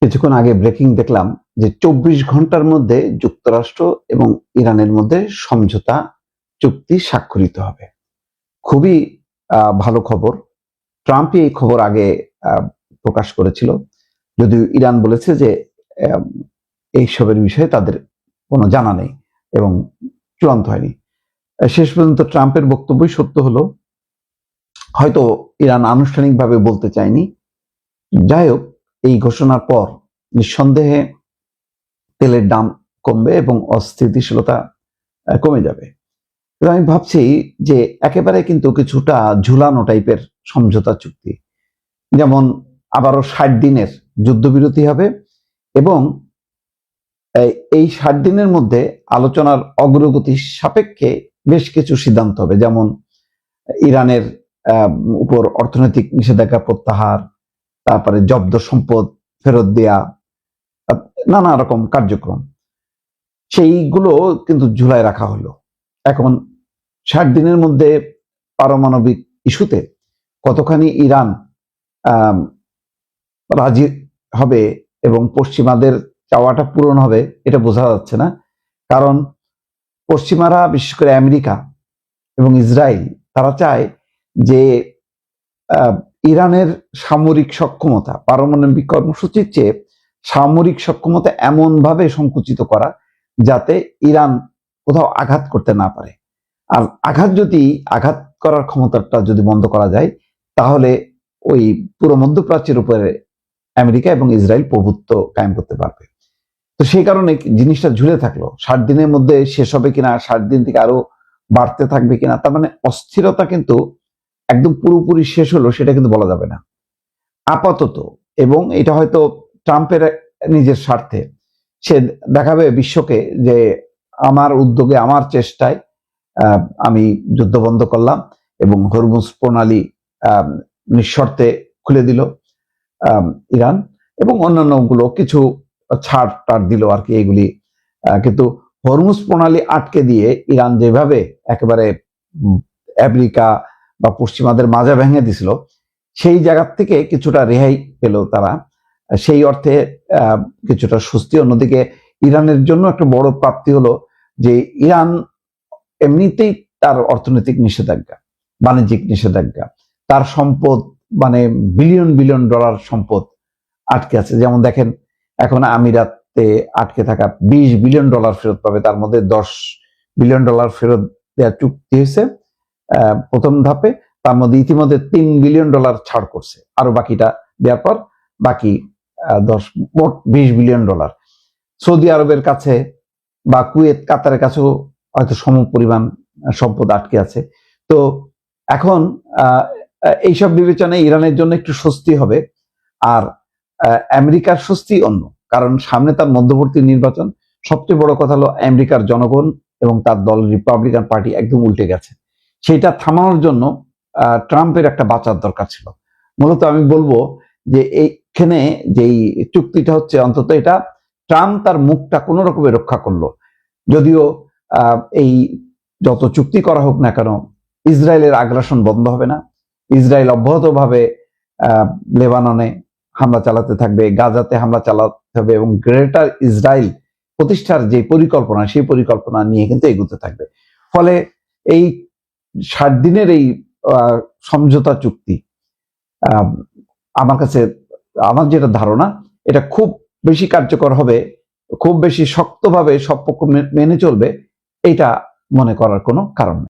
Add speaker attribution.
Speaker 1: কিছুক্ষণ আগে ব্রেকিং দেখলাম যে ২৪ ঘন্টার মধ্যে যুক্তরাষ্ট্র এবং ইরানের মধ্যে সমঝোতা চুক্তি স্বাক্ষরিত হবে। খুবই ভালো খবর। ট্রাম্পই এই খবর আগে প্রকাশ করেছিল, যদিও ইরান বলেছে যে এইসবের বিষয়ে তাদের কোনো জানা নেই এবং চূড়ান্ত হয়নি। শেষ পর্যন্ত ট্রাম্পের বক্তব্যই সত্য হলো। হয়তো ইরান আনুষ্ঠানিকভাবে বলতে চায়নি। যাই হোক, এই ঘোষণার পর নিঃসন্দেহে তেলের দাম কমবে এবং অস্থিতিশীলতা কমে যাবে। আমি ভাবছি যে একেবারে কিন্তু কিছুটা ঝুলানো টাইপের সমঝোতা চুক্তি, যেমন আবারও ৬০ দিনের যুদ্ধবিরতি হবে এবং এই ৬০ দিনের মধ্যে আলোচনার অগ্রগতি সাপেক্ষে বেশ কিছু সিদ্ধান্ত হবে, যেমন ইরানের উপর অর্থনৈতিক নিষেধাজ্ঞা প্রত্যাহার, তারপরে জব্দ সম্পদ ফেরত দেয়া, নানা রকম কার্যক্রম, সেইগুলো কিন্তু ঝুলায় রাখা হলো। এখন ৬০ দিনের মধ্যে পারমাণবিক ইস্যুতে কতখানি ইরান রাজি হবে এবং পশ্চিমাদের চাওয়াটা পূরণ হবে এটা বোঝা যাচ্ছে না। কারণ পশ্চিমারা, বিশেষ করে আমেরিকা এবং ইসরায়েল, তারা চায় যে ইরানের সামরিক সক্ষমতা পারমাণবিক কর্মসূচির চেয়ে সামরিক সক্ষমতা এমনভাবে সংকুচিত করা যাতে ইরান কোথাও আঘাত করতে না পারে। আর আঘাত করার ক্ষমতাটা যদি বন্ধ করা যায়, তাহলে ওই পুরো মধ্যপ্রাচ্যের উপরে আমেরিকা এবং ইসরায়েল প্রভুত্ব কায়েম করতে পারবে। তো সেই কারণে জিনিসটা ঝুলে থাকলো। ৬০ দিনের মধ্যে শেষ হবে কিনা, ৬০ দিন থেকে আরো বাড়তে থাকবে কিনা, তার মানে অস্থিরতা কিন্তু একদম পুরোপুরি শেষ হলো সেটা কিন্তু বলা যাবে না আপাতত। এবং এটা হয়তো ট্রাম্পের নিজের স্বার্থে সে দেখাবে বিশ্বকে যে আমার উদ্যোগে, আমার চেষ্টায় আমি যুদ্ধ বন্ধ করলাম এবং হরমুজ প্রণালী নিঃশর্তে খুলে দিল ইরান, এবং অন্যান্য গুলো কিছু ছাড় টাড় দিল আর কি এগুলি। কিন্তু হরমুজ প্রণালী আটকে দিয়ে ইরান যেভাবে একেবারে আমেরিকা বা পশ্চিমাদের মাজা ভেঙে দিছিল, সেই জায়গা থেকে কিছুটা রেহাই পেল তারা। সেই অর্থে কিছুটা স্বস্তি। অন্যদিকে ইরানের জন্য একটা বড় প্রাপ্তি হলো যে ইরান এমনিতেই তার অর্থনৈতিক নিষেধাজ্ঞা, বাণিজ্যিক নিষেধাজ্ঞা, তার সম্পদ মানে বিলিয়ন বিলিয়ন ডলার সম্পদ আটকে আছে। যেমন দেখেন, এখন আমিরাতে আটকে থাকা ২০ বিলিয়ন ডলার ফেরত পাবে, তার মধ্যে ১০ বিলিয়ন ডলার ফেরত দেওয়ার চুক্তি হয়েছে প্রথম ধাপে। তার মধ্যে ইতিমধ্যে ৩ বিলিয়ন ডলার ছাড় করছে, আরো বাকিটা দেওয়ার পর বাকি ২০ বিলিয়ন ডলার। সৌদি আরবের কাছে বা কুয়েত, কাতারের কাছেও হয়তো সম পরিমাণ সম্পদ আটকে আছে। তো এখন এইসব বিবেচনায় ইরানের জন্য একটু স্বস্তি হবে। আর আমেরিকার স্বস্তি অন্য, কারণ সামনে তার মধ্যবর্তী নির্বাচন। সবচেয়ে বড় কথা হলো আমেরিকার জনগণ এবং তার দল রিপাবলিকান পার্টি একদম উল্টে গেছে। সেটা থামানোর জন্য ট্রাম্পের একটা বাঁচার দরকার ছিল। মূলত আমি বলবো যে এইখানে যেই চুক্তিটা হচ্ছে, অন্তত এটা ট্রাম্প তার মুখটা কোনো রকমে রক্ষা করলো। যদিও এই যত চুক্তি করা হোক না কেন, ইসরায়েলের আগ্রাসন বন্ধ হবে না। ইসরায়েল অব্যাহতভাবে লেবাননে হামলা চালাতে থাকবে, গাজাতে হামলা চালাতে হবে, এবং গ্রেটার ইসরায়েল প্রতিষ্ঠার যে পরিকল্পনা, সেই পরিকল্পনা নিয়ে কিন্তু এগোতে থাকবে। ফলে এই ৬০ দিনের এই সমঝোতা চুক্তি, আমার যেটা ধারণা, এটা খুব বেশি কার্যকর হবে, খুব বেশি শক্তভাবে সব পক্ষ মেনে চলবে, এটা মনে করার কোনো কারণ নেই।